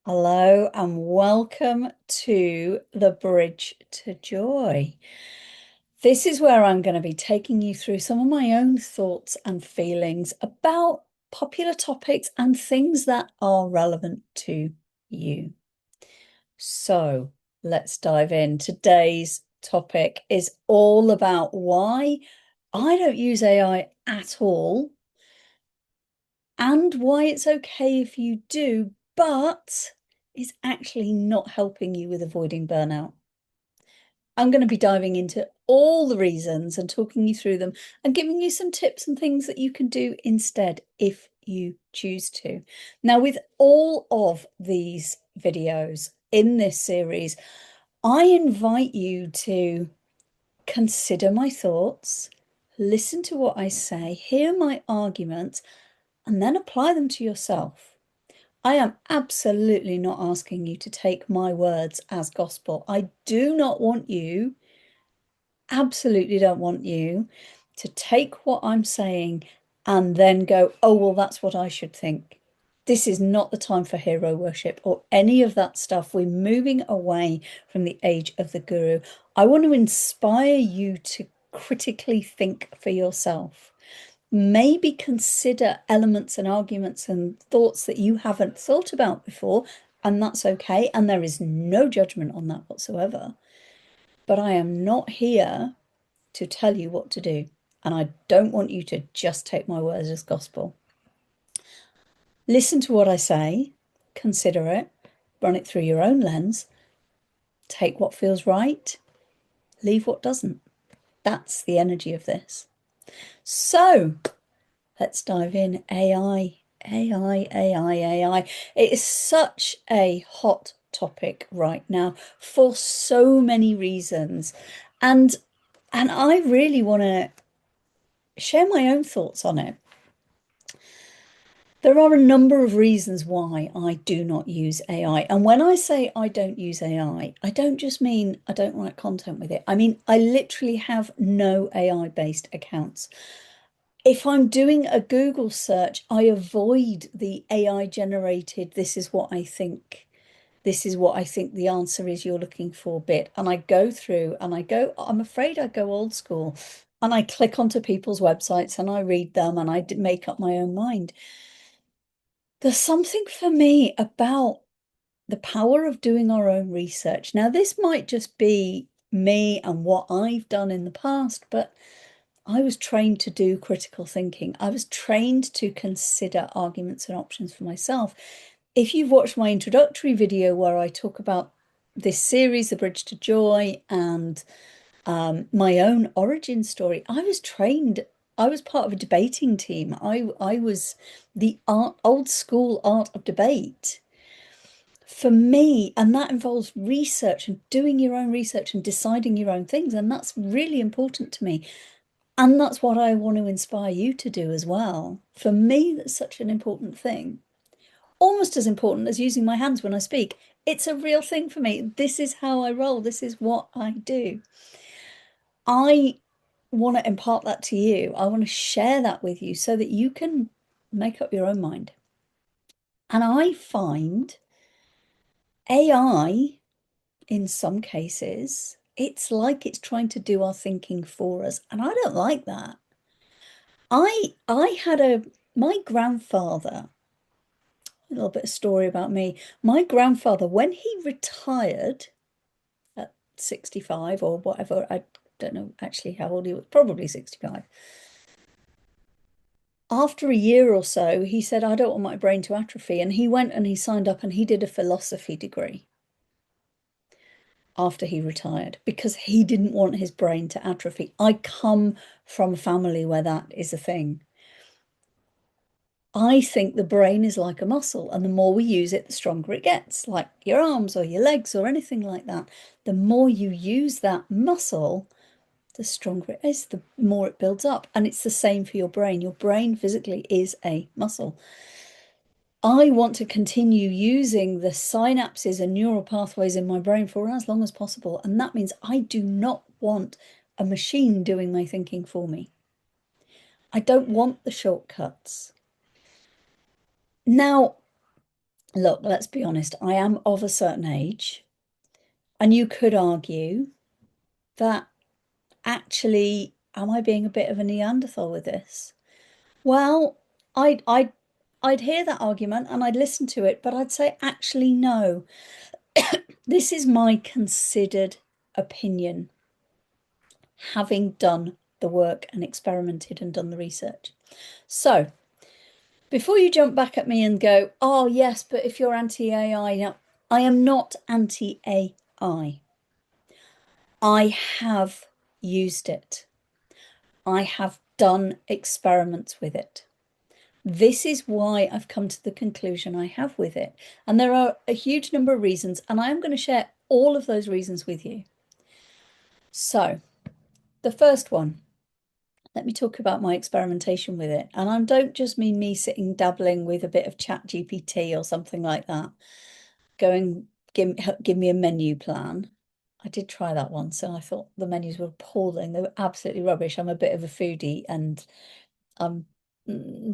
Hello and welcome to the Bridge to Joy. This is where I'm going to be taking you through some of my own thoughts and feelings about popular topics and things that are relevant to you. So let's dive in. Today's topic is all about why I don't use AI at all and why it's okay if you do, but is actually not helping you with avoiding burnout. I'm going to be diving into all the reasons and talking you through them and giving you some tips and things that you can do instead if you choose to. Now, with all of these videos in this series, I invite you to consider my thoughts, listen to what I say, hear my arguments, and then apply them to yourself. I am absolutely not asking you to take my words as gospel. I do not want you, absolutely don't want you to take what I'm saying and then go, oh, well, that's what I should think. This is not the time for hero worship or any of that stuff. We're moving away from the age of the guru. I want to inspire you to critically think for yourself. Maybe consider elements and arguments and thoughts that you haven't thought about before, and that's okay. And there is no judgment on that whatsoever. But I am not here to tell you what to do. And I don't want you to just take my words as gospel. Listen to what I say, consider it, run it through your own lens, take what feels right, leave what doesn't. That's the energy of this. So let's dive in. AI. It is such a hot topic right now for so many reasons. And I really want to share my own thoughts on it. There are a number of reasons why I do not use AI. And when I say I don't use AI, I don't just mean I don't write content with it. I mean, I literally have no AI-based accounts. If I'm doing a Google search, I avoid the AI generated, this is what I think the answer is you're looking for bit. And I go through and I'm afraid I go old school and I click onto people's websites and I read them and I make up my own mind. There's something for me about the power of doing our own research. Now, this might just be me and what I've done in the past, but I was trained to do critical thinking. I was trained to consider arguments and options for myself. If you've watched my introductory video where I talk about this series, The Bridge to Joy, and my own origin story, I was trained. I was part of a debating team. I was the old school art of debate for me, and that involves research and doing your own research and deciding your own things, and that's really important to me. And that's what I want to inspire you to do as well. For me, that's such an important thing. Almost as important as using my hands when I speak. It's a real thing for me. This is how I roll. This is what I do. I want to impart that to you. I want to share that with you so that you can make up your own mind. And I find AI, in some cases, it's like it's trying to do our thinking for us. And I don't like that. I had my grandfather, a little bit of story about me. My grandfather, when he retired at 65 or whatever, I don't know actually how old he was, probably 65. After a year or so, he said, I don't want my brain to atrophy. And he went and he signed up and he did a philosophy degree after he retired because he didn't want his brain to atrophy. I come from a family where that is a thing. I think the brain is like a muscle, and the more we use it, the stronger it gets, like your arms or your legs or anything like that. The more you use that muscle, the stronger it is, the more it builds up. And it's the same for your brain. Your brain physically is a muscle. I want to continue using the synapses and neural pathways in my brain for as long as possible. And that means I do not want a machine doing my thinking for me. I don't want the shortcuts. Now, Look, let's be honest, I am of a certain age, and you could argue that actually, am I being a bit of a Neanderthal with this? Well, I'd I'd I'd hear that argument and I'd listen to it, but I'd say actually no. This is my considered opinion, having done the work and experimented and done the research. So, before you jump back at me and go, oh yes, but if you're anti-AI, now I am not anti-AI. I have used it. I have done experiments with it. This is why I've come to the conclusion I have with it. And there are a huge number of reasons, and I am going to share all of those reasons with you. So, the first one, let me talk about my experimentation with it. And I don't just mean me sitting dabbling with a bit of chat GPT or something like that, going, give me a menu plan. I did try that once and I thought the menus were appalling. They were absolutely rubbish. I'm a bit of a foodie and I'm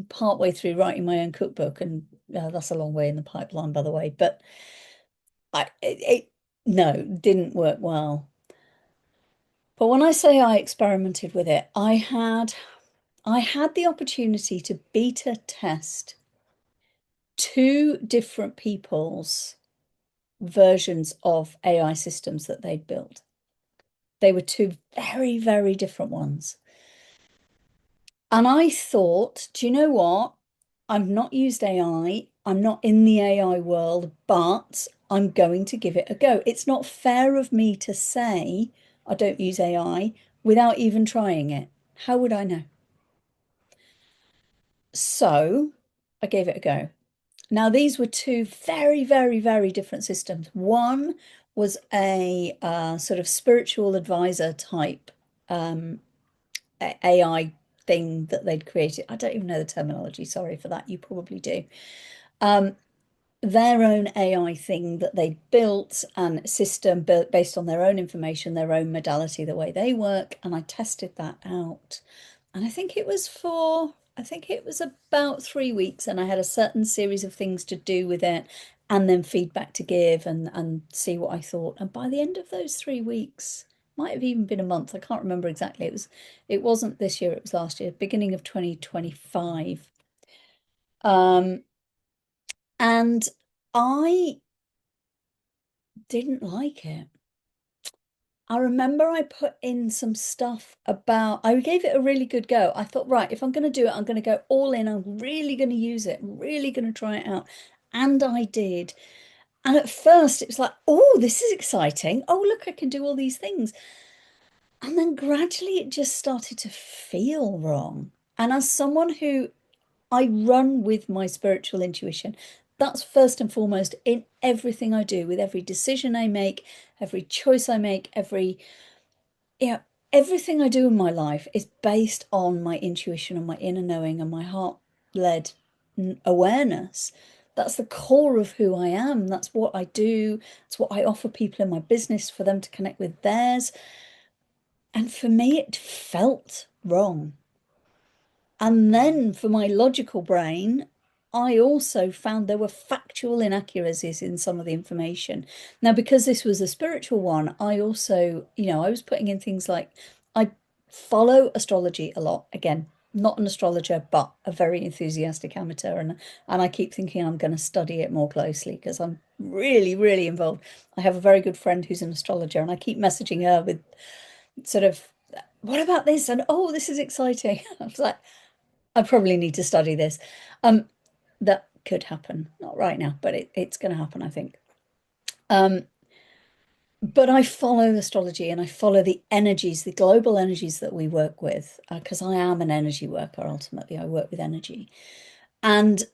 partway through writing my own cookbook, and that's a long way in the pipeline, by the way. But no, didn't work well. But when I say I experimented with it, I had the opportunity to beta test two different people's versions of AI systems that they'd built. They were two very, very different ones. And I thought, do you know what? I've not used AI. I'm not in the AI world, but I'm going to give it a go. It's not fair of me to say I don't use AI without even trying it. How would I know? So I gave it a go. Now, these were two very, very, very different systems. One was a sort of spiritual advisor type AI thing that they'd created. I don't even know the terminology. Sorry for that. You probably do. Their own AI thing that they built and system built based on their own information, their own modality, the way they work. And I tested that out. And I think it was about 3 weeks, and I had a certain series of things to do with it and then feedback to give and see what I thought. And by the end of those 3 weeks, might have even been a month, I can't remember exactly. It wasn't this year, it was last year, beginning of 2025. And I didn't like it. I remember I put in some stuff about, I gave it a really good go. I thought, right, if I'm going to do it, I'm going to go all in. I'm really going to use it, I'm really going to try it out. And I did. And at first it was like, oh, this is exciting. Oh, look, I can do all these things. And then gradually it just started to feel wrong. And as someone who I run with my spiritual intuition, that's first and foremost in everything I do, with every decision I make, every choice I make, yeah, everything I do in my life is based on my intuition and my inner knowing and my heart-led awareness. That's the core of who I am. That's what I do. It's what I offer people in my business for them to connect with theirs. And for me, it felt wrong. And then for my logical brain, I also found there were factual inaccuracies in some of the information. Now, because this was a spiritual one, I also, I was putting in things like I follow astrology a lot. Again, not an astrologer, but a very enthusiastic amateur. And I keep thinking I'm going to study it more closely because I'm really, really involved. I have a very good friend who's an astrologer, and I keep messaging her with sort of, what about this? And oh, this is exciting. I was like, I probably need to study this. That could happen, not right now, but it's going to happen, I think. But I follow astrology and I follow the energies, the global energies that we work with, because I am an energy worker. Ultimately, I work with energy, and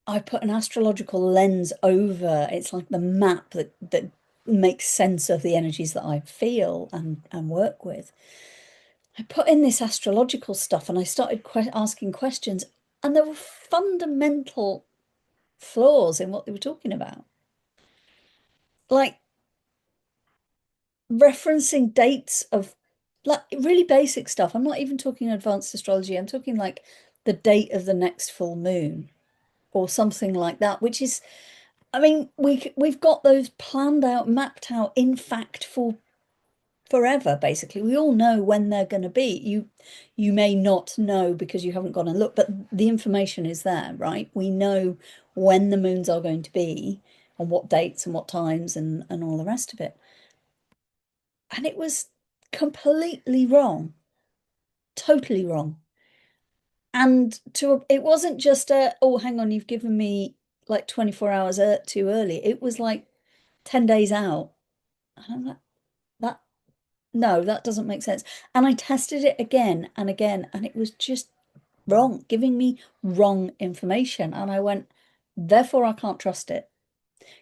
I put an astrological lens over. It's like the map that makes sense of the energies that I feel and work with. I put in this astrological stuff and I started asking questions, and there were fundamental flaws in what they were talking about. Like referencing dates of like really basic stuff. I'm not even talking advanced astrology. I'm talking like the date of the next full moon. or something like that, which is, I mean, we've got those planned out, mapped out, in fact, for forever, basically. We all know when they're going to be. You may not know because you haven't gone and looked, but the information is there, right? We know when the moons are going to be, on what dates and what times, and all the rest of it. And it was completely wrong, totally wrong. And it wasn't just oh, hang on, you've given me like 24 hours too early. It was like 10 days out. And I'm like, that, no, that doesn't make sense. And I tested it again and again, and it was just wrong, giving me wrong information. And I went, therefore, I can't trust it.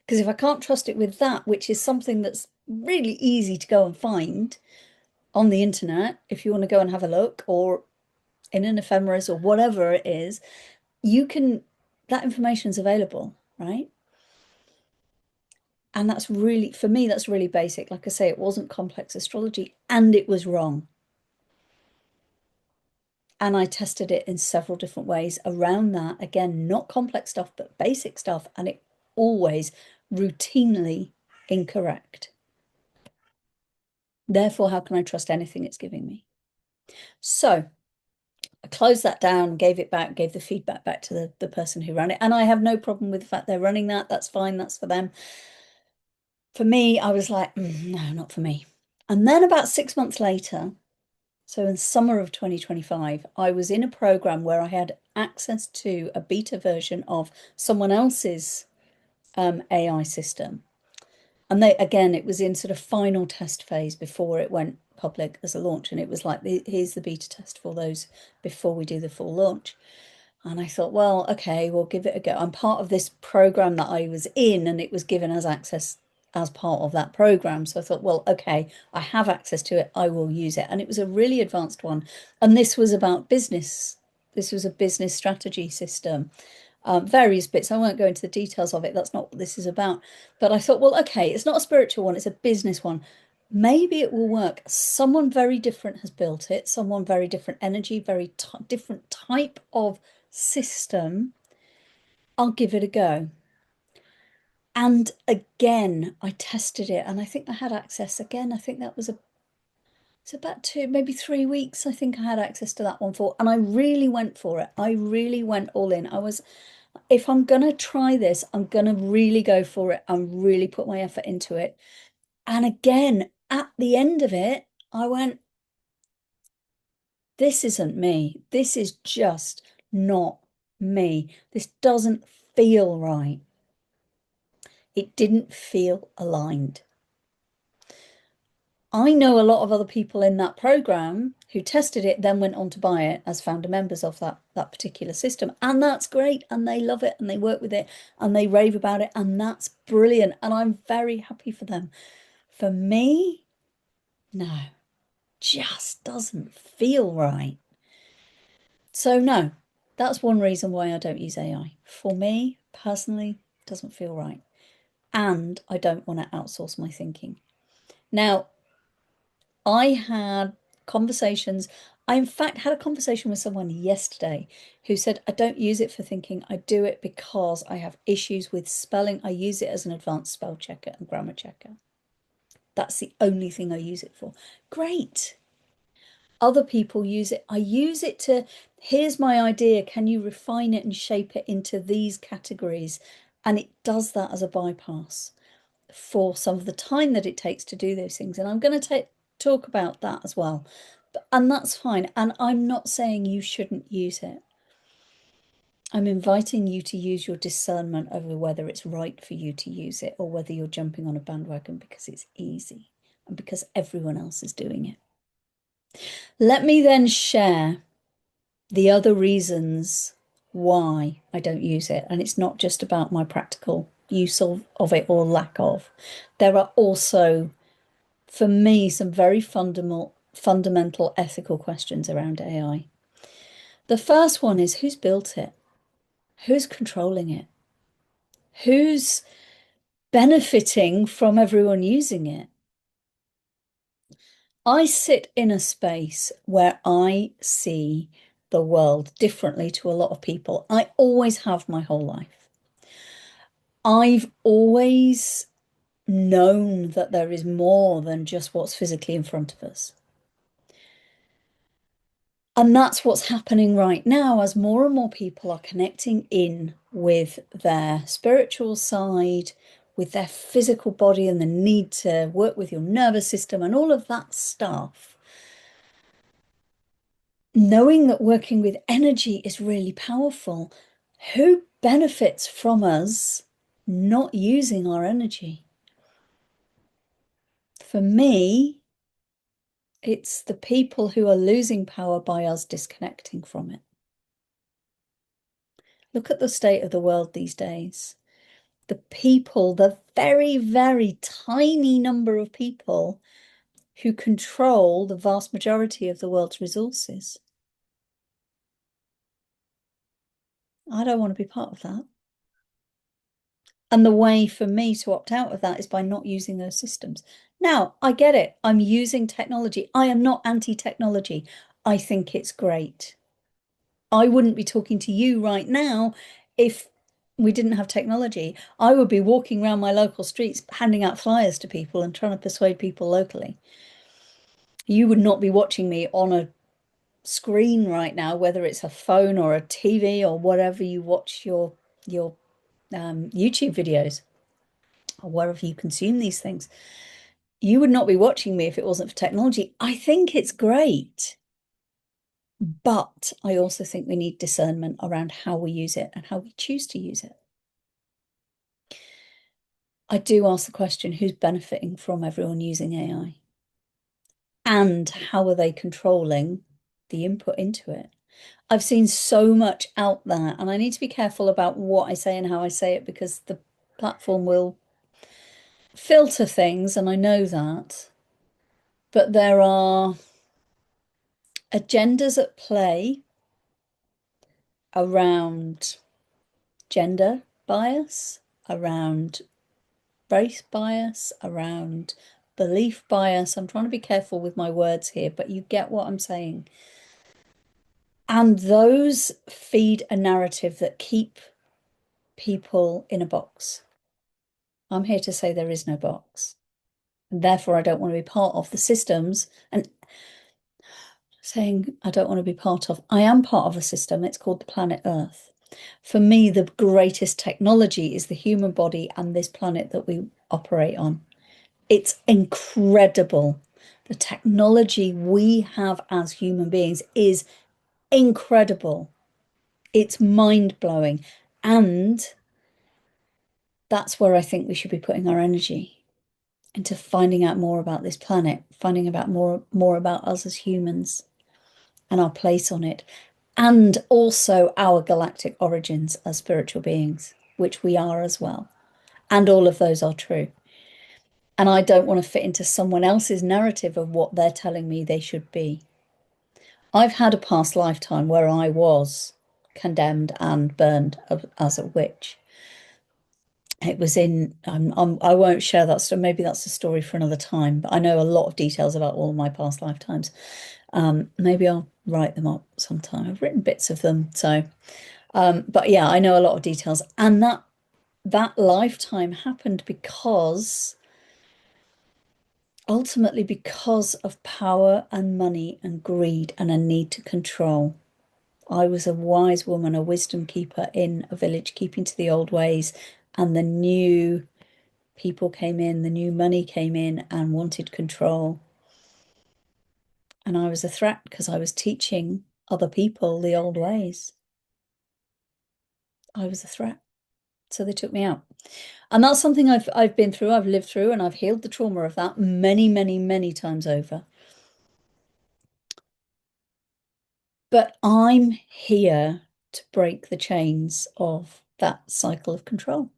Because if I can't trust it with that, which is something that's really easy to go and find on the internet, if you want to go and have a look, or in an ephemeris or whatever it is, you can, that information's available, right? And that's really, for me, that's really basic. Like I say, it wasn't complex astrology and it was wrong. And I tested it in several different ways around that. Again, not complex stuff, but basic stuff. And it always routinely incorrect. Therefore, how can I trust anything it's giving me? So I closed that down, gave it back, gave the feedback back to the person who ran it. And I have no problem with the fact they're running that. That's fine. That's for them. For me, I was like, no, not for me. And then about 6 months later, so in summer of 2025, I was in a program where I had access to a beta version of someone else's AI system. And they, again, it was in sort of final test phase before it went public as a launch. And it was like, here's the beta test for those before we do the full launch. And I thought, well, okay, we'll give it a go. I'm part of this program that I was in, and it was given as access as part of that program. So I thought, well, okay, I have access to it. I will use it. And it was a really advanced one. And this was about business. This was a business strategy system. Various bits. I won't go into the details of it. That's not what this is about. But I thought, well, okay, it's not a spiritual one. It's a business one. Maybe it will work. Someone very different has built it. Someone very different energy, very different type of system. I'll give it a go. And again, I tested it, and I think I had access again. I think that was it's about 2, maybe 3 weeks. I think I had access to that one for, and I really went for it. I really went all in. I was, if I'm gonna try this, I'm gonna really go for it and really put my effort into it. And again, at the end of it, I went, this isn't me. This is just not me. This doesn't feel right. It didn't feel aligned. I know a lot of other people in that program who tested it, then went on to buy it as founder members of that particular system. And that's great. And they love it and they work with it and they rave about it. And that's brilliant. And I'm very happy for them. For me, no, just doesn't feel right. So no, that's one reason why I don't use AI. For me, personally, it doesn't feel right. And I don't want to outsource my thinking. Now, I had conversations. I, in fact, had a conversation with someone yesterday who said, I don't use it for thinking. I do it because I have issues with spelling. I use it as an advanced spell checker and grammar checker. That's the only thing I use it for. Great. Other people use it. I use it to, here's my idea. Can you refine it and shape it into these categories? And it does that as a bypass for some of the time that it takes to do those things. And I'm going to talk about that as well. And that's fine. And I'm not saying you shouldn't use it. I'm inviting you to use your discernment over whether it's right for you to use it or whether you're jumping on a bandwagon because it's easy and because everyone else is doing it. Let me then share the other reasons why I don't use it. And it's not just about my practical use of it or lack of. There are also, for me, some very fundamental ethical questions around AI. The first one is, who's built it? Who's controlling it? Who's benefiting from everyone using it? I sit in a space where I see the world differently to a lot of people. I always have my whole life. I've always known that there is more than just what's physically in front of us. And that's what's happening right now as more and more people are connecting in with their spiritual side, with their physical body and the need to work with your nervous system and all of that stuff. Knowing that working with energy is really powerful. Who benefits from us not using our energy? For me, it's the people who are losing power by us disconnecting from it. Look at the state of the world these days. The people, the very, very tiny number of people who control the vast majority of the world's resources. I don't want to be part of that. And the way for me to opt out of that is by not using those systems. Now, I get it. I'm using technology. I am not anti-technology. I think it's great. I wouldn't be talking to you right now if we didn't have technology. I would be walking around my local streets handing out flyers to people and trying to persuade people locally. You would not be watching me on a screen right now, whether it's a phone or a TV or whatever you watch your YouTube videos or wherever you consume these things. You would not be watching me if it wasn't for technology. I think it's great. But I also think we need discernment around how we use it and how we choose to use it. I do ask the question, who's benefiting from everyone using AI? And how are they controlling the input into it? I've seen so much out there, and I need to be careful about what I say and how I say it because the platform will filter things, and I know that. But there are agendas at play around gender bias, around race bias, around belief bias. I'm trying to be careful with my words here, but you get what I'm saying. And those feed a narrative that keep people in a box. I'm here to say there is no box. And therefore, I don't want to be part of the systems. And saying I don't want to be part of, I am part of a system. It's called the planet Earth. For me, the greatest technology is the human body and this planet that we operate on. It's incredible. The technology we have as human beings is incredible. It's mind-blowing. And that's where I think we should be putting our energy into finding out more about this planet, finding out more about us as humans and our place on it, and also our galactic origins as spiritual beings, which we are as well. And all of those are true. And I don't want to fit into someone else's narrative of what they're telling me they should be. I've had a past lifetime where I was condemned and burned as a witch. It was in, I won't share that story. Maybe that's a story for another time, but I know a lot of details about all of my past lifetimes. Maybe I'll write them up sometime. I've written bits of them. So, but yeah, I know a lot of details. And that lifetime happened because ultimately because of power and money and greed and a need to control. I was a wise woman, a wisdom keeper in a village, keeping to the old ways, and the new people came in, the new money came in and wanted control. And I was a threat because I was teaching other people the old ways. I was a threat. So they took me out. And that's something I've been through, I've lived through, and I've healed the trauma of that many, many, many times over. But I'm here to break the chains of that cycle of control.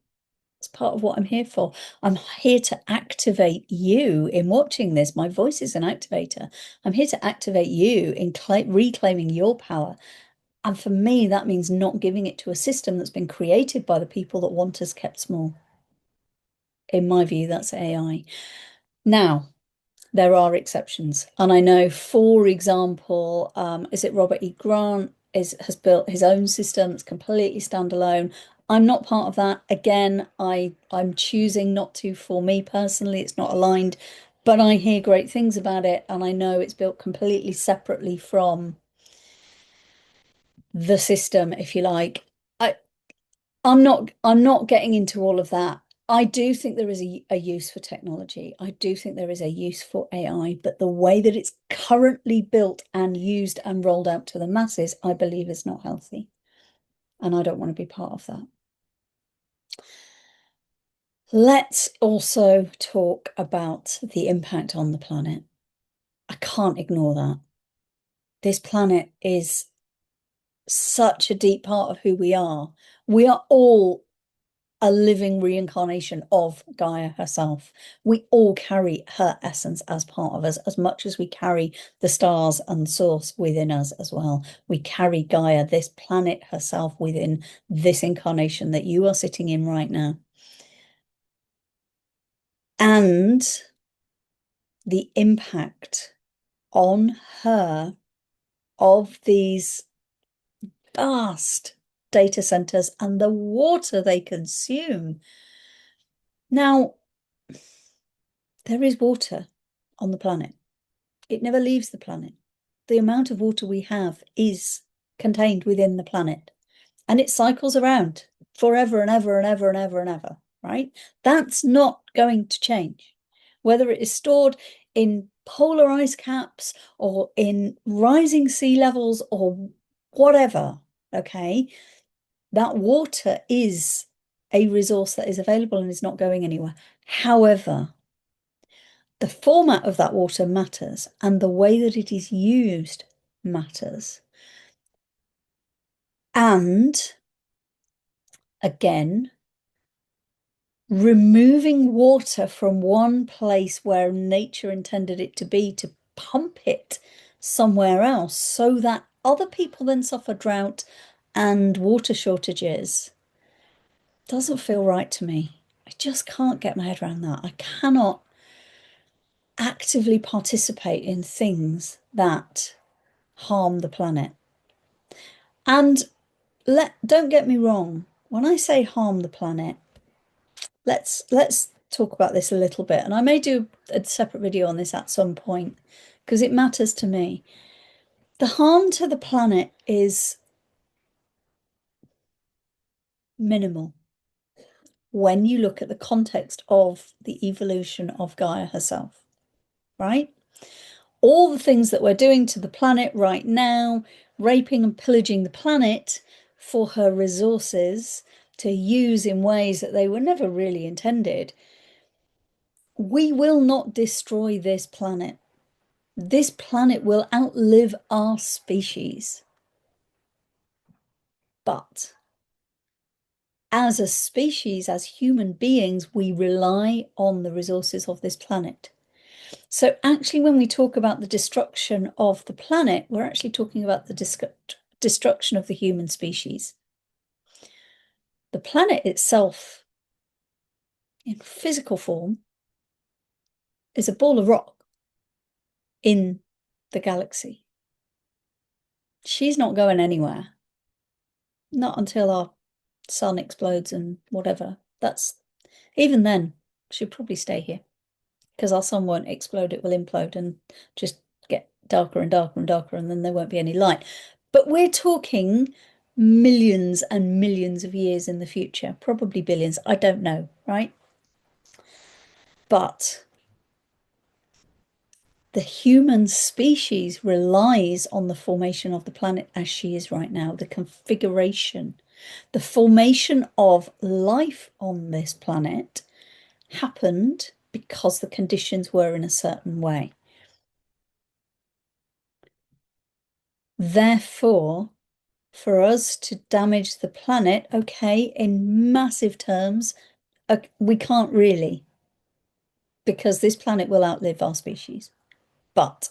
It's part of what I'm here for. I'm here to activate you in watching this. My voice is an activator. I'm here to activate you in reclaiming your power. And for me, that means not giving it to a system that's been created by the people that want us kept small. In my view, that's AI. Now, there are exceptions. And I know, for example, is it Robert E. Grant? has built his own system that's completely standalone. I'm not part of that. Again, I'm choosing not to. For me personally, it's not aligned, but I hear great things about it, and I know it's built completely separately from the system, if you like. I I'm not getting into all of that. I do think there is a use for technology. I do think there is a use for AI, but the way that it's currently built and used and rolled out to the masses, I believe is not healthy. And I don't want to be part of that. Let's also talk about the impact on the planet. I can't ignore that. This planet is such a deep part of who we are. We are all a living reincarnation of Gaia herself. We all carry her essence as part of us, as much as we carry the stars and the source within us as well. We carry Gaia, this planet herself, within this incarnation that you are sitting in right now. And the impact on her of these vast data centers and the water they consume. Now, there is water on the planet. It never leaves the planet. The amount of water we have is contained within the planet, and it cycles around forever and ever and ever and ever and ever, right? That's not going to change. Whether it is stored in polar ice caps or in rising sea levels or whatever, okay? That water is a resource that is available and is not going anywhere. However, the format of that water matters, and the way that it is used matters. And again, removing water from one place where nature intended it to be to pump it somewhere else so that other people then suffer drought and water shortages doesn't feel right to me. I just can't get my head around that. I cannot actively participate in things that harm the planet. And don't get me wrong, when I say harm the planet, let's talk about this a little bit. And I may do a separate video on this at some point because it matters to me. The harm to the planet is minimal when you look at the context of the evolution of Gaia herself, right? All the things that we're doing to the planet right now, raping and pillaging the planet for her resources to use in ways that they were never really intended. We will not destroy this planet. This planet will outlive our species. But as a species, as human beings, we rely on the resources of this planet. So actually, when we talk about the destruction of the planet, we're actually talking about the destruction of the human species. The planet itself, in physical form, is a ball of rock in the galaxy. She's not going anywhere. Not until our sun explodes and whatever. Even then, she'll probably stay here because our sun won't explode, it will implode and just get darker and darker and darker, and then there won't be any light. But we're talking millions and millions of years in the future, probably billions, I don't know, right? But the human species relies on the formation of the planet as she is right now, the configuration, the formation of life on this planet happened because the conditions were in a certain way. Therefore, for us to damage the planet, okay, in massive terms, we can't really, because this planet will outlive our species. But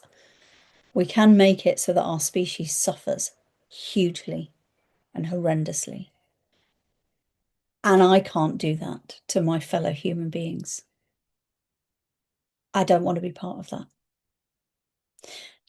we can make it so that our species suffers hugely and horrendously. And I can't do that to my fellow human beings. I don't want to be part of that.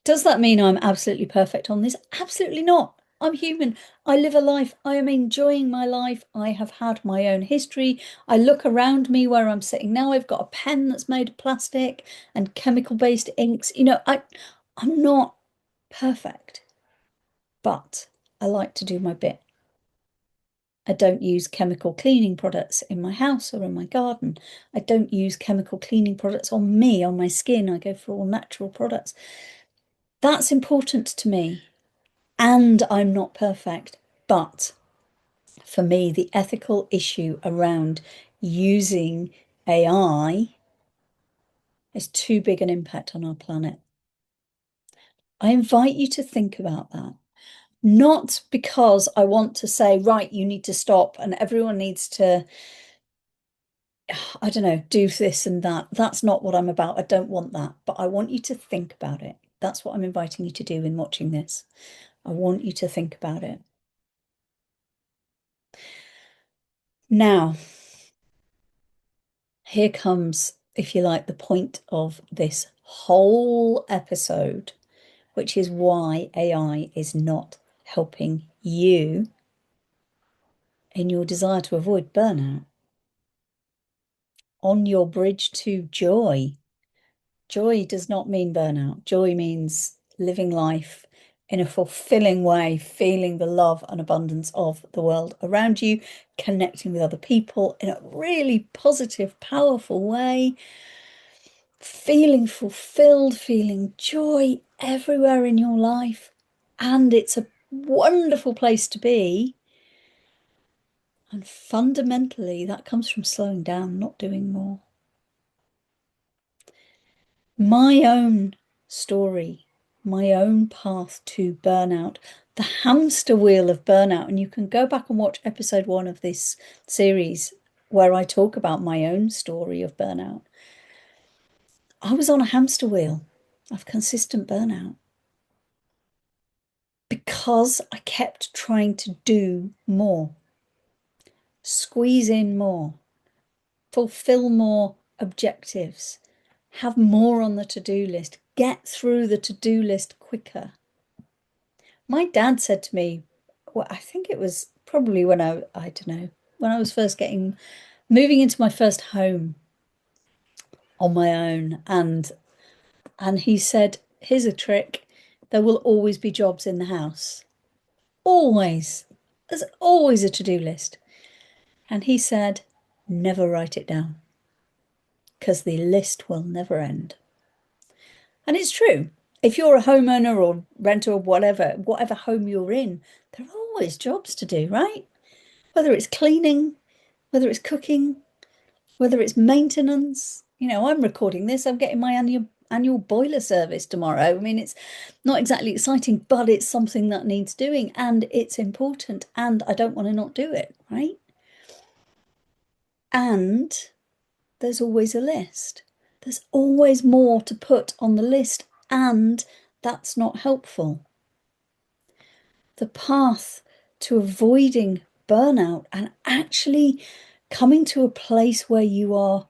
Does that mean I'm absolutely perfect on this? Absolutely not. I'm human. I live a life. I am enjoying my life. I have had my own history. I look around me where I'm sitting now. I've got a pen that's made of plastic and chemical-based inks. I'm not perfect, but I like to do my bit. I don't use chemical cleaning products in my house or in my garden. I don't use chemical cleaning products on me, on my skin. I go for all natural products. That's important to me. And I'm not perfect. But for me, the ethical issue around using AI has too big an impact on our planet. I invite you to think about that. Not because I want to say, right, you need to stop and everyone needs to, I don't know, do this and that. That's not what I'm about. I don't want that. But I want you to think about it. That's what I'm inviting you to do in watching this. I want you to think about it. Now, here comes, if you like, the point of this whole episode, which is why AI is not helping you in your desire to avoid burnout. On your bridge to joy. Joy does not mean burnout. Joy means living life in a fulfilling way, feeling the love and abundance of the world around you, connecting with other people in a really positive, powerful way, feeling fulfilled, feeling joy everywhere in your life. And it's a wonderful place to be. And fundamentally, that comes from slowing down, not doing more. My own story, my own path to burnout, the hamster wheel of burnout. And you can go back and watch episode 1 of this series where I talk about my own story of burnout. I was on a hamster wheel of consistent burnout because I kept trying to do more, squeeze in more, fulfill more objectives, have more on the to-do list, get through the to-do list quicker. My dad said to me, well, I think it was probably when I don't know, when I was first moving into my first home on my own. And he said, here's a trick. There will always be jobs in the house. Always. There's always a to-do list. And he said, never write it down because the list will never end. And it's true. If you're a homeowner or renter or whatever home you're in, there are always jobs to do, right? Whether it's cleaning, whether it's cooking, whether it's maintenance. I'm recording this. I'm getting my annual boiler service tomorrow. I mean, it's not exactly exciting, but it's something that needs doing and it's important and I don't want to not do it, right? And there's always a list. There's always more to put on the list and that's not helpful. The path to avoiding burnout and actually coming to a place where you are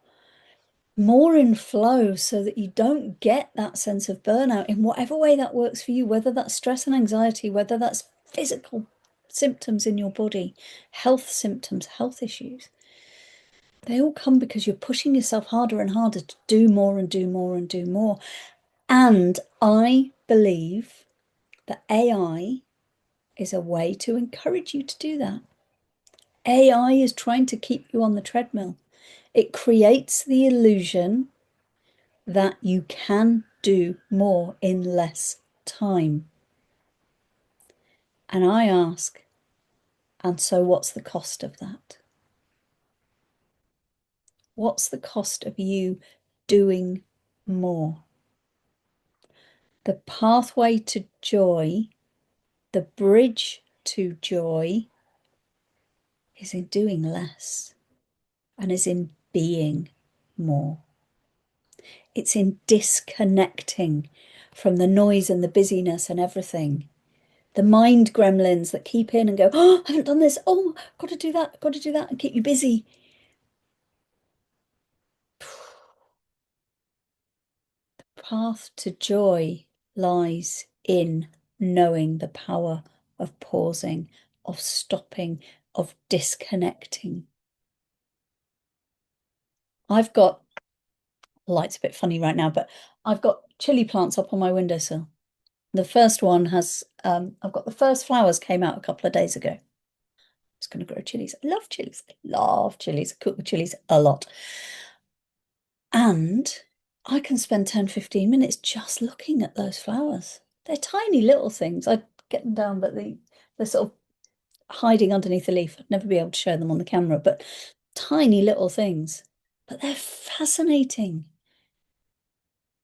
more in flow so that you don't get that sense of burnout in whatever way that works for you, whether that's stress and anxiety, whether that's physical symptoms in your body, health symptoms, health issues. They all come because you're pushing yourself harder and harder to do more and do more and do more. And I believe that AI is a way to encourage you to do that. AI is trying to keep you on the treadmill. It creates the illusion that you can do more in less time. And I ask, and so what's the cost of that? What's the cost of you doing more? The pathway to joy, the bridge to joy, is in doing less and is in being more. It's in disconnecting from the noise and the busyness and everything. The mind gremlins that keep in and go, oh, I haven't done this. Oh, got to do that, got to do that, and keep you busy. The path to joy lies in knowing the power of pausing, of stopping, of disconnecting. I've got, the light's a bit funny right now, but I've got chili plants up on my windowsill. The first one has, I've got the first flowers came out a couple of days ago. It's going to grow chilies. I love chilies. I love chilies. I cook with chilies a lot. And I can spend 10, 15 minutes just looking at those flowers. They're tiny little things. I'd get them down, but they're sort of hiding underneath the leaf. I'd never be able to show them on the camera, but tiny little things. But they're fascinating.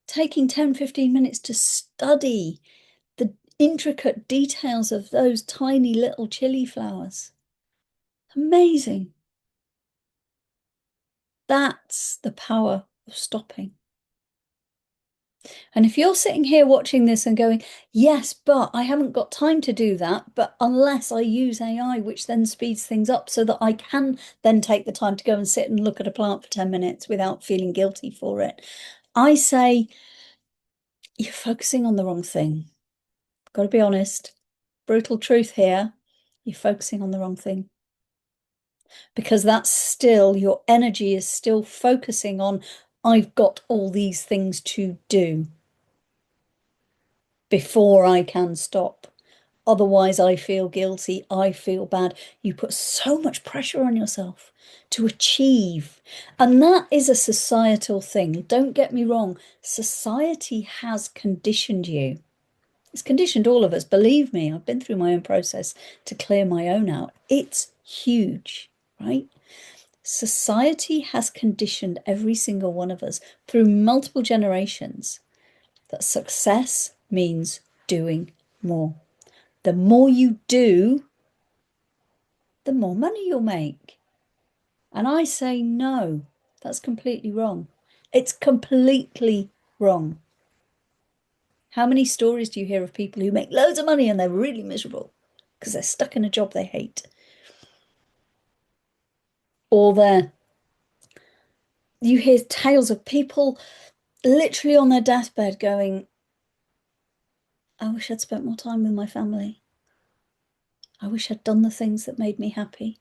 Taking 10, 15 minutes to study the intricate details of those tiny little chili flowers. Amazing. That's the power of stopping. And if you're sitting here watching this and going, yes, but I haven't got time to do that, but unless I use AI, which then speeds things up so that I can then take the time to go and sit and look at a plant for 10 minutes without feeling guilty for it, I say, you're focusing on the wrong thing. Got to be honest. Brutal truth here. You're focusing on the wrong thing. Because that's still, your energy is still focusing on, I've got all these things to do before I can stop. Otherwise, I feel guilty. I feel bad. You put so much pressure on yourself to achieve. And that is a societal thing. Don't get me wrong. Society has conditioned you. It's conditioned all of us. Believe me, I've been through my own process to clear my own out. It's huge, right? Society has conditioned every single one of us through multiple generations that success means doing more. The more you do, the more money you'll make. And I say no, that's completely wrong. It's completely wrong. How many stories do you hear of people who make loads of money and they're really miserable because they're stuck in a job they hate? Or you hear tales of people literally on their deathbed going, I wish I'd spent more time with my family. I wish I'd done the things that made me happy.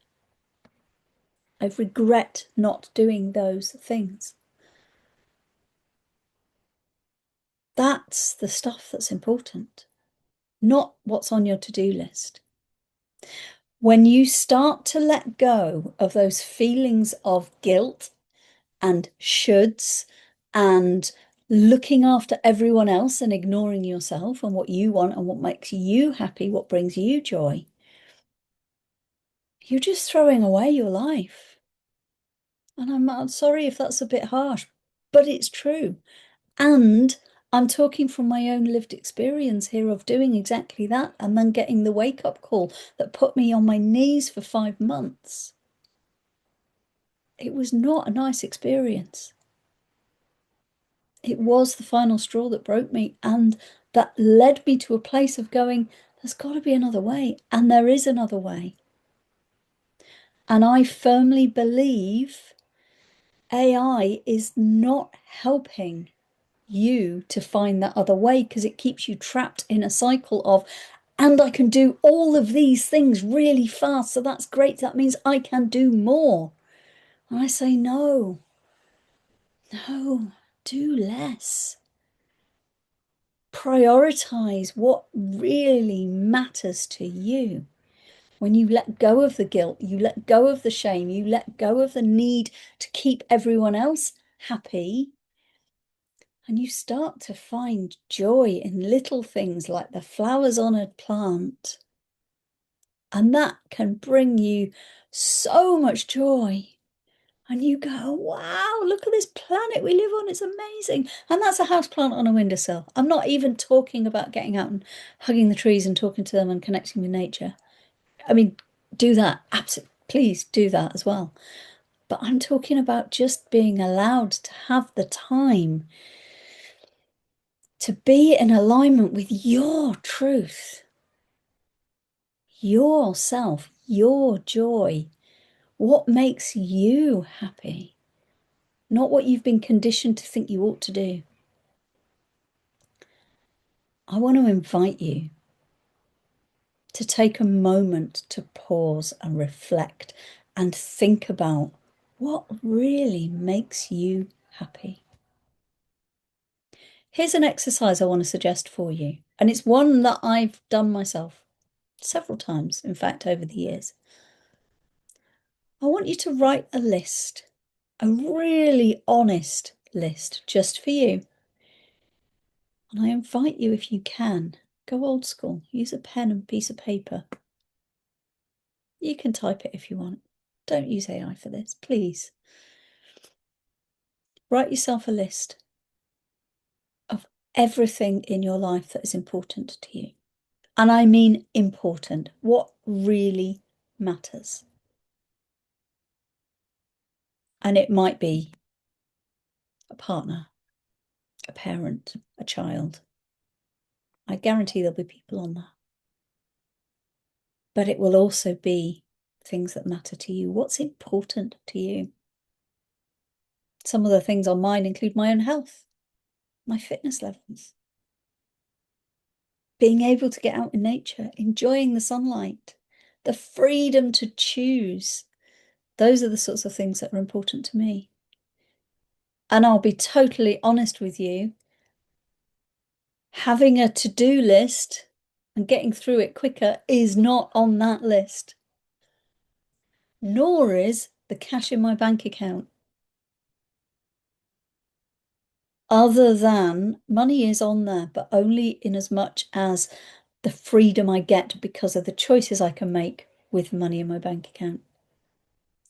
I regret not doing those things. That's the stuff that's important, not what's on your to-do list. When you start to let go of those feelings of guilt and shoulds and looking after everyone else and ignoring yourself and what you want and what makes you happy, what brings you joy, you're just throwing away your life. And I'm sorry if that's a bit harsh, but it's true. And I'm talking from my own lived experience here of doing exactly that and then getting the wake-up call that put me on my knees for 5 months. It was not a nice experience. It was the final straw that broke me, and that led me to a place of going, there's got to be another way, and there is another way. And I firmly believe AI is not helping you to find that other way because it keeps you trapped in a cycle of, and I can do all of these things really fast, so that's great. That means I can do more. And I say, no, do less. Prioritize what really matters to you. When you let go of the guilt, you let go of the shame, you let go of the need to keep everyone else happy, and you start to find joy in little things like the flowers on a plant. And that can bring you so much joy. And you go, wow, look at this planet we live on. It's amazing. And that's a house plant on a windowsill. I'm not even talking about getting out and hugging the trees and talking to them and connecting with nature. I mean, do that. Absolutely. Please do that as well. But I'm talking about just being allowed to have the time to be in alignment with your truth, yourself, your joy, what makes you happy, not what you've been conditioned to think you ought to do. I want to invite you to take a moment to pause and reflect and think about what really makes you happy. Here's an exercise I want to suggest for you, and it's one that I've done myself several times, in fact, over the years. I want you to write a list, a really honest list just for you. And I invite you, if you can, go old school, use a pen and piece of paper. You can type it if you want. Don't use AI for this, please. Write yourself a list of everything in your life that is important to you. And I mean important, what really matters. And it might be a partner, a parent, a child. I guarantee there'll be people on that. But it will also be things that matter to you. What's important to you? Some of the things on mine include my own health, my fitness levels, being able to get out in nature, enjoying the sunlight, the freedom to choose. Those are the sorts of things that are important to me. And I'll be totally honest with you, having a to-do list and getting through it quicker is not on that list. Nor is the cash in my bank account. Other than money is on there, but only in as much as the freedom I get because of the choices I can make with money in my bank account.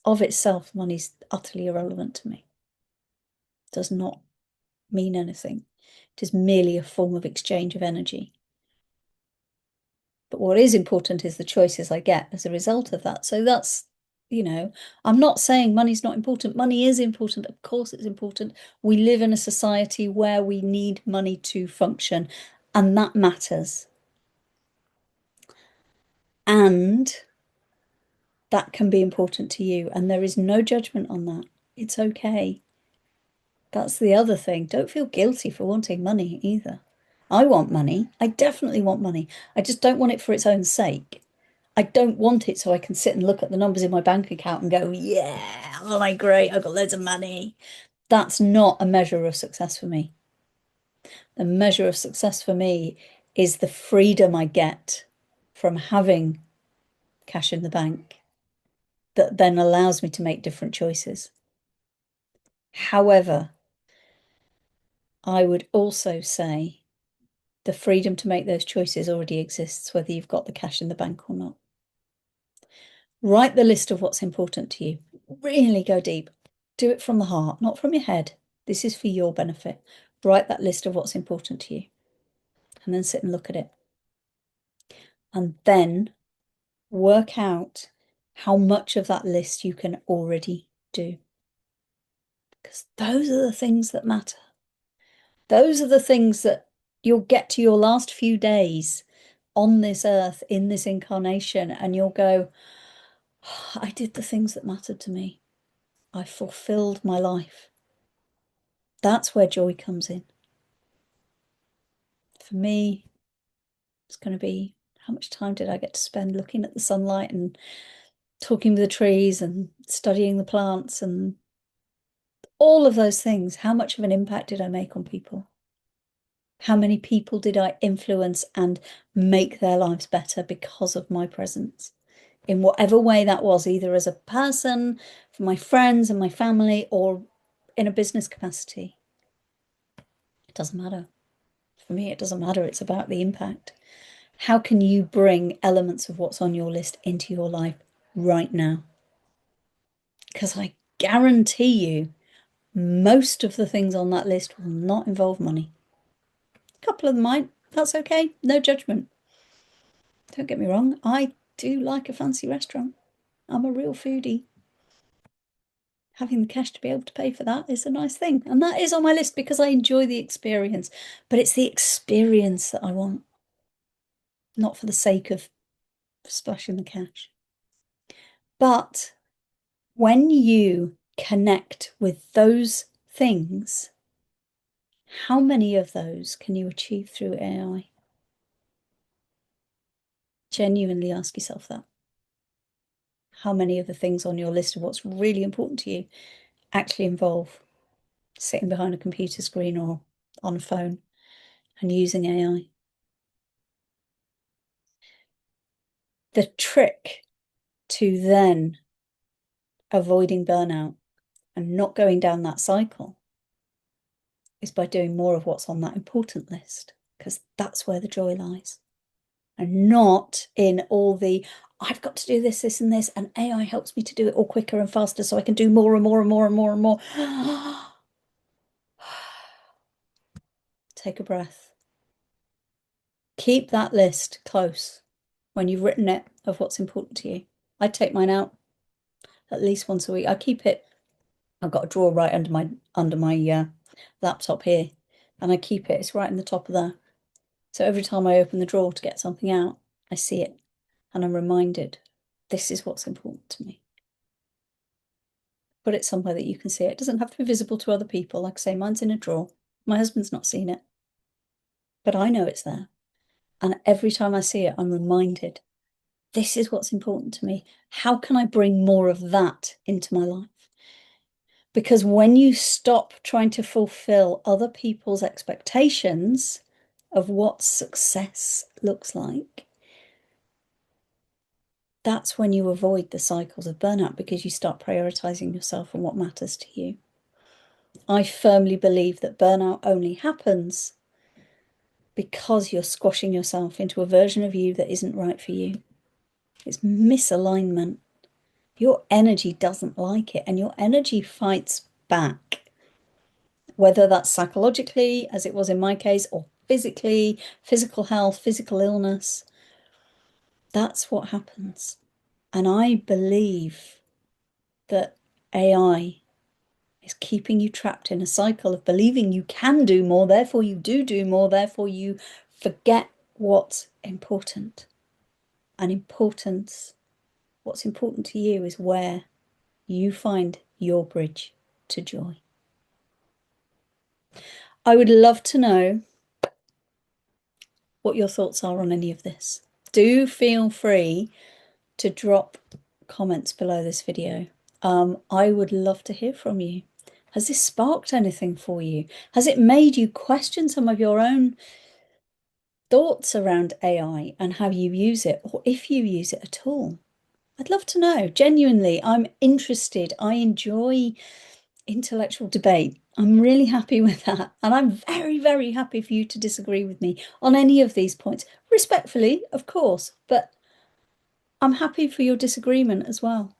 Of itself, money's utterly irrelevant to me. It does not mean anything. It is merely a form of exchange of energy. But what is important is the choices I get as a result of that. So that's, I'm not saying money's not important. Money is important. Of course it's important. We live in a society where we need money to function, and that matters. And that can be important to you. And there is no judgment on that. It's okay. That's the other thing. Don't feel guilty for wanting money either. I want money. I definitely want money. I just don't want it for its own sake. I don't want it so I can sit and look at the numbers in my bank account and go, yeah, oh my great, I've got loads of money. That's not a measure of success for me. The measure of success for me is the freedom I get from having cash in the bank that then allows me to make different choices. However, I would also say the freedom to make those choices already exists, whether you've got the cash in the bank or not. Write the list of what's important to you. Really go deep. Do it from the heart, not from your head. This is for your benefit. Write that list of what's important to you and then sit and look at it. And then work out how much of that list you can already do. Because those are the things that matter. Those are the things that you'll get to your last few days on this earth, in this incarnation, and you'll go, oh, I did the things that mattered to me. I fulfilled my life. That's where joy comes in. For me, it's going to be, how much time did I get to spend looking at the sunlight and talking with the trees and studying the plants and all of those things? How much of an impact did I make on people? How many people did I influence and make their lives better because of my presence? In whatever way that was, either as a person, for my friends and my family, or in a business capacity. It doesn't matter. For me, it doesn't matter. It's about the impact. How can you bring elements of what's on your list into your life right now? Because I guarantee you, most of the things on that list will not involve money. A couple of them might. That's okay. No judgment. Don't get me wrong. I do like a fancy restaurant. I'm a real foodie. Having the cash to be able to pay for that is a nice thing. And that is on my list because I enjoy the experience. But it's the experience that I want, not for the sake of splashing the cash. But when you connect with those things, how many of those can you achieve through AI? Genuinely ask yourself that. How many of the things on your list of what's really important to you actually involve sitting behind a computer screen or on a phone and using AI? The trick to then avoiding burnout and not going down that cycle is by doing more of what's on that important list, because that's where the joy lies. And not in all the, I've got to do this, this, and this, and AI helps me to do it all quicker and faster so I can do more and more and more and more and more. Take a breath. Keep that list close when you've written it of what's important to you. I take mine out at least once a week. I keep it, I've got a drawer right under my laptop here, and I keep it, it's right in the top of there. So every time I open the drawer to get something out, I see it and I'm reminded, this is what's important to me. Put it somewhere that you can see it. It doesn't have to be visible to other people. Like I say, mine's in a drawer. My husband's not seen it, but I know it's there. And every time I see it, I'm reminded, this is what's important to me. How can I bring more of that into my life? Because when you stop trying to fulfill other people's expectations of what success looks like, that's when you avoid the cycles of burnout, because you start prioritizing yourself and what matters to you. I firmly believe that burnout only happens because you're squashing yourself into a version of you that isn't right for you. It's misalignment. Your energy doesn't like it, and your energy fights back. Whether that's psychologically, as it was in my case, or physically, physical health, physical illness, that's what happens. And I believe that AI is keeping you trapped in a cycle of believing you can do more, therefore you do more, therefore you forget what's important. And importance, what's important to you is where you find your bridge to joy. I would love to know what your thoughts are on any of this. Do feel free to drop comments below this video. I would love to hear from you. Has this sparked anything for you? Has it made you question some of your own thoughts around AI and how you use it, or if you use it at all? I'd love to know. Genuinely, I'm interested. I enjoy intellectual debate. I'm really happy with that. And I'm very, very happy for you to disagree with me on any of these points. Respectfully, of course, but I'm happy for your disagreement as well.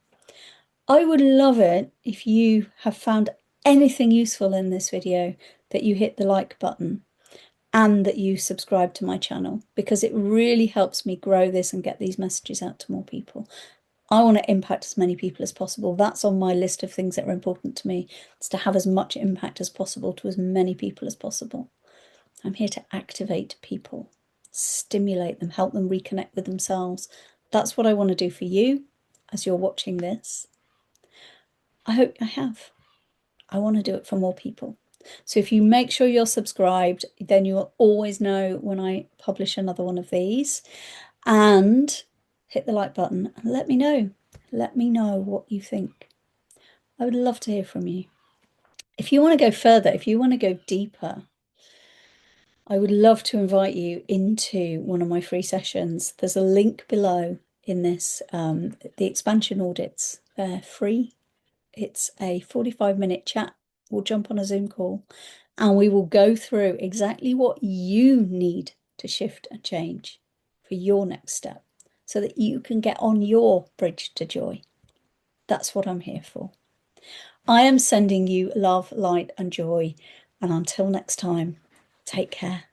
I would love it if you have found anything useful in this video, that you hit the like button and that you subscribe to my channel, because it really helps me grow this and get these messages out to more people. I want to impact as many people as possible. That's on my list of things that are important to me. It's to have as much impact as possible to as many people as possible. I'm here to activate people, stimulate them, help them reconnect with themselves. That's what I want to do for you as you're watching this. I hope I have. I want to do it for more people. So if you make sure you're subscribed, then you'll always know when I publish another one of these. And hit the like button and let me know. Let me know what you think. I would love to hear from you. If you want to go further, if you want to go deeper, I would love to invite you into one of my free sessions. There's a link below in this, the expansion audits. They're free. It's a 45-minute chat. We'll jump on a Zoom call and we will go through exactly what you need to shift and change for your next step, so that you can get on your bridge to joy. That's what I'm here for. I am sending you love, light, and joy. And until next time, take care.